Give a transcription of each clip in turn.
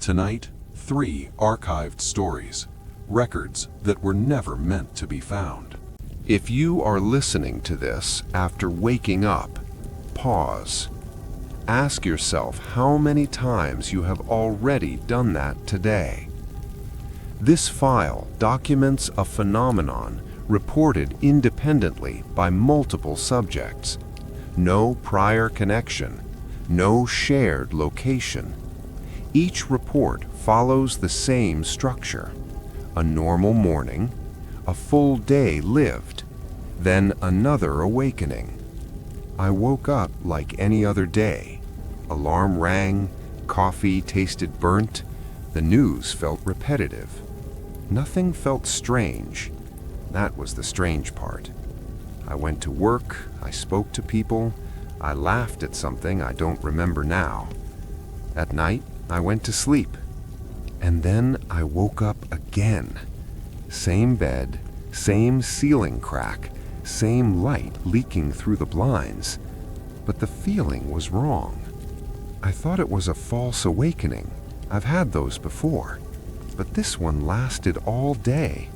Tonight, 3 archived stories, records that were never meant to be found. If you are listening to this after waking up, pause. Ask yourself how many times you have already done that today. This file documents a phenomenon reported independently by multiple subjects. No prior connection, no shared location. Each report follows the same structure. A normal morning, a full day lived, then another awakening. I woke up like any other day. Alarm rang, coffee tasted burnt, the news felt repetitive. Nothing felt strange. That was the strange part. I went to work, I spoke to people, I laughed at something I don't remember now. At night, I went to sleep. And then I woke up again. Same bed, same ceiling crack, same light leaking through the blinds. But the feeling was wrong. I thought it was a false awakening. I've had those before. But this one lasted all day.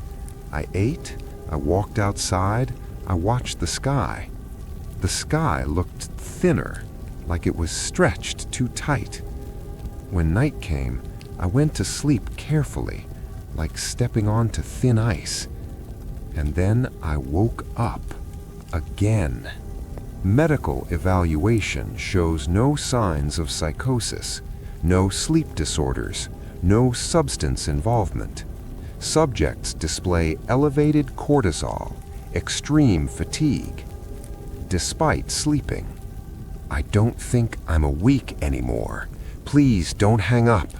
I ate, I walked outside, I watched the sky. The sky looked thinner, like it was stretched too tight. When night came, I went to sleep carefully, like stepping onto thin ice. And then I woke up again. Medical evaluation shows no signs of psychosis, no sleep disorders, no substance involvement. Subjects display elevated cortisol, extreme fatigue, despite sleeping. I don't think I'm awake anymore. Please don't hang up.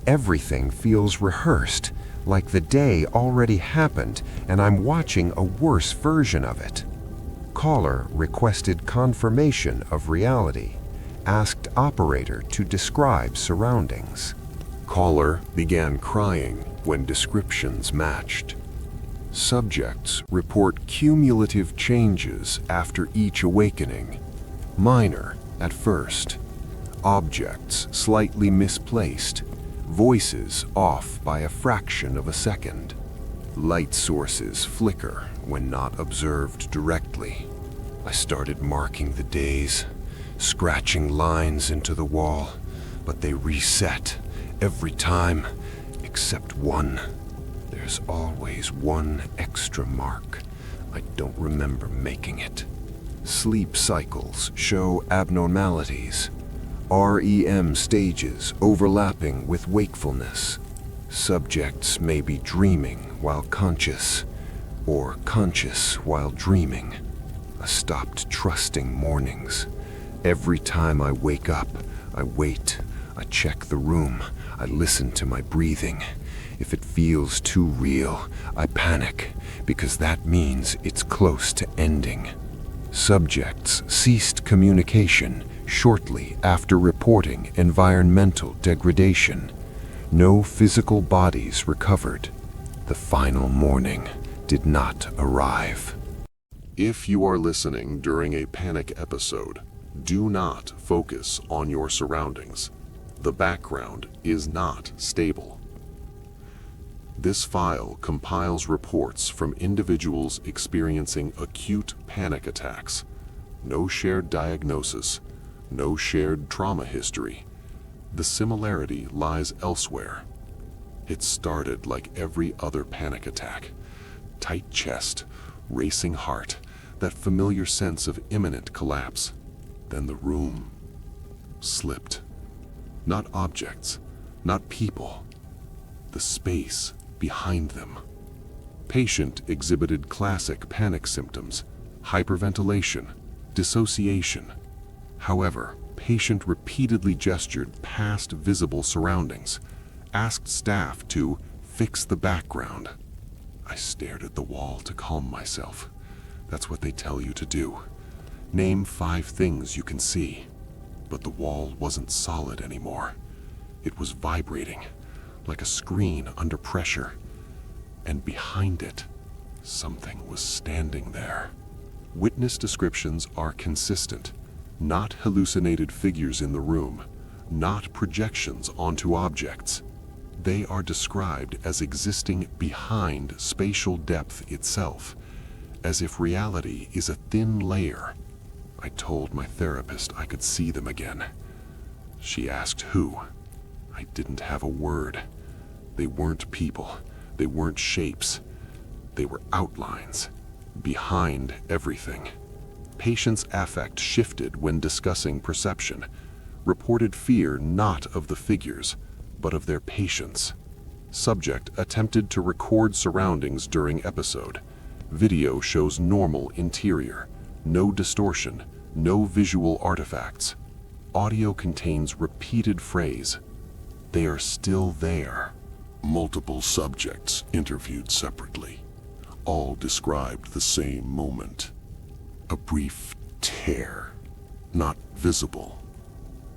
Everything feels rehearsed, like the day already happened and I'm watching a worse version of it. Caller requested confirmation of reality, asked operator to describe surroundings. Caller began crying when descriptions matched. Subjects report cumulative changes after each awakening, minor at first. Objects slightly misplaced, voices off by a fraction of a second. Light sources flicker when not observed directly. I started marking the days, scratching lines into the wall, but they reset every time, except one. There's always one extra mark. I don't remember making it. Sleep cycles show abnormalities. REM stages overlapping with wakefulness. Subjects may be dreaming while conscious, or conscious while dreaming. I stopped trusting mornings. Every time I wake up, I wait. I check the room. I listen to my breathing. If it feels too real, I panic, because that means it's close to ending. Subjects ceased communication shortly after reporting environmental degradation. No physical bodies recovered. The final morning did not arrive. If you are listening during a panic episode, do not focus on your surroundings. The background is not stable. This file compiles reports from individuals experiencing acute panic attacks. No shared diagnosis, no shared trauma history. The similarity lies elsewhere. It started like every other panic attack. Tight chest, racing heart, that familiar sense of imminent collapse. Then the room slipped. Not objects, not people. The space behind them. Patient exhibited classic panic symptoms: hyperventilation, dissociation. However, patient repeatedly gestured past visible surroundings, asked staff to fix the background. I stared at the wall to calm myself. That's what they tell you to do. Name 5 things you can see. But the wall wasn't solid anymore. It was vibrating, like a screen under pressure. And behind it, something was standing there. Witness descriptions are consistent. Not hallucinated figures in the room, not projections onto objects. They are described as existing behind spatial depth itself, as if reality is a thin layer. I told my therapist I could see them again. She asked who. I didn't have a word. They weren't people. They weren't shapes. They were outlines, behind everything. Patient's affect shifted when discussing perception, reported fear not of the figures, but of their patience. Subject attempted to record surroundings during episode. Video shows normal interior, no distortion, no visual artifacts. Audio contains repeated phrase, "They are still there." Multiple subjects interviewed separately, all described the same moment. A brief tear, not visible,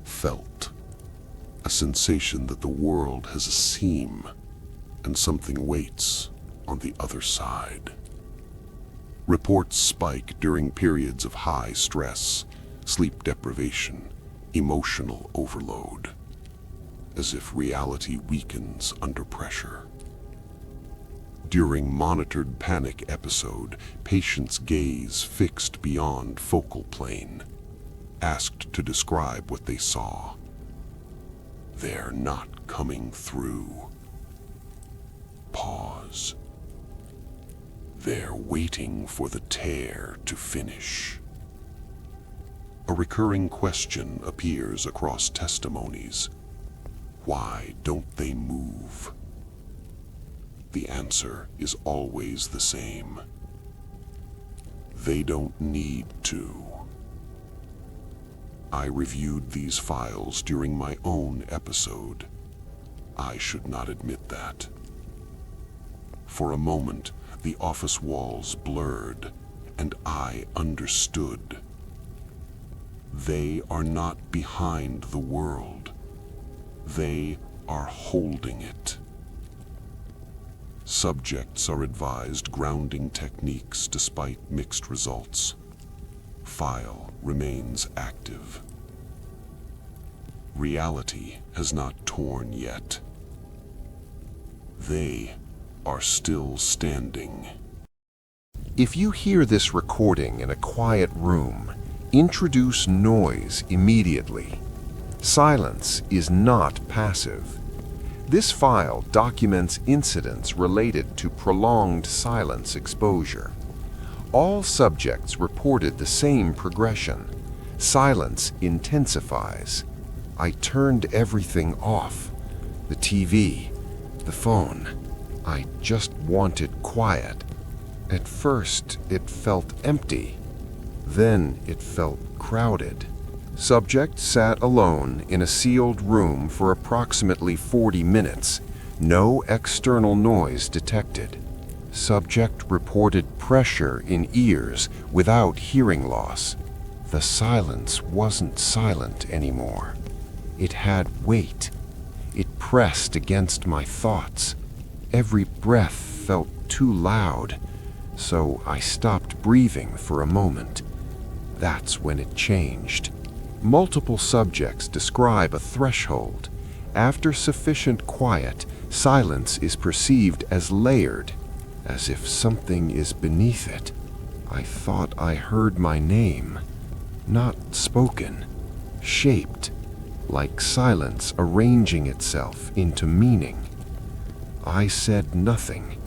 felt. A sensation that the world has a seam and something waits on the other side. Reports spike during periods of high stress, sleep deprivation, emotional overload, as if reality weakens under pressure. During monitored panic episode, patient's gaze fixed beyond focal plane, asked to describe what they saw. They're not coming through. Pause. They're waiting for the tear to finish. A recurring question appears across testimonies. Why don't they move? The answer is always the same. They don't need to. I reviewed these files during my own episode. I should not admit that. For a moment, the office walls blurred, and I understood. They are not behind the world. They are holding it. Subjects are advised grounding techniques despite mixed results. File remains active. Reality has not torn yet. They are still standing. If you hear this recording in a quiet room, introduce noise immediately. Silence is not passive. This file documents incidents related to prolonged silence exposure. All subjects reported the same progression. Silence intensifies. I turned everything off. The TV, the phone. I just wanted quiet. At first, it felt empty. Then it felt crowded. Subject sat alone in a sealed room for approximately 40 minutes. No external noise detected. Subject reported pressure in ears without hearing loss. The silence wasn't silent anymore. It had weight. It pressed against my thoughts. Every breath felt too loud, so I stopped breathing for a moment. That's when it changed. Multiple subjects describe a threshold. After sufficient quiet, silence is perceived as layered, as if something is beneath it. I thought I heard my name, not spoken, shaped, like silence arranging itself into meaning. I said nothing.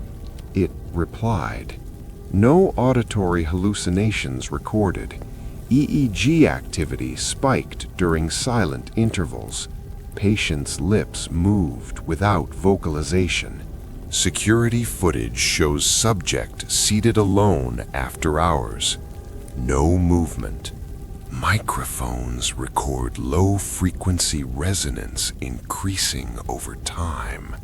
It replied. No auditory hallucinations recorded. EEG activity spiked during silent intervals. Patient's lips moved without vocalization. Security footage shows subject seated alone after hours. No movement. Microphones record low-frequency resonance increasing over time.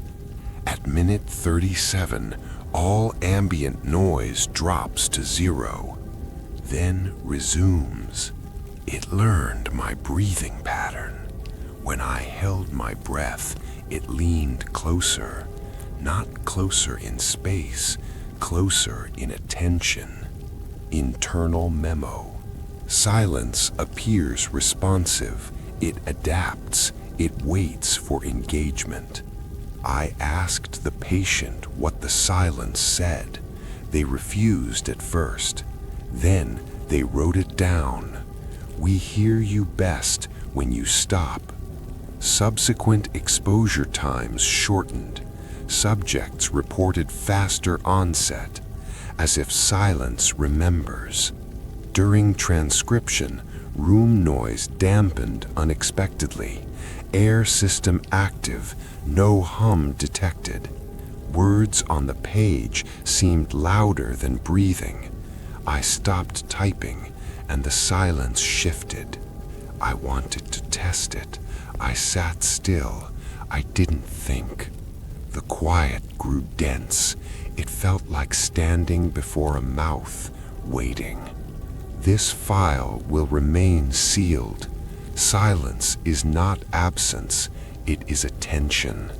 At minute 37, all ambient noise drops to 0, then resumes. It learned my breathing pattern. When I held my breath, it leaned closer, not closer in space, closer in attention. Internal memo. Silence appears responsive. It adapts. It waits for engagement. I asked the patient what the silence said. They refused at first. Then they wrote it down. We hear you best when you stop. Subsequent exposure times shortened. Subjects reported faster onset, as if silence remembers. During transcription, room noise dampened unexpectedly. Air system active, no hum detected. Words on the page seemed louder than breathing. I stopped typing, and the silence shifted. I wanted to test it. I sat still. I didn't think. The quiet grew dense. It felt like standing before a mouth, waiting. This file will remain sealed. Silence is not absence, it is attention.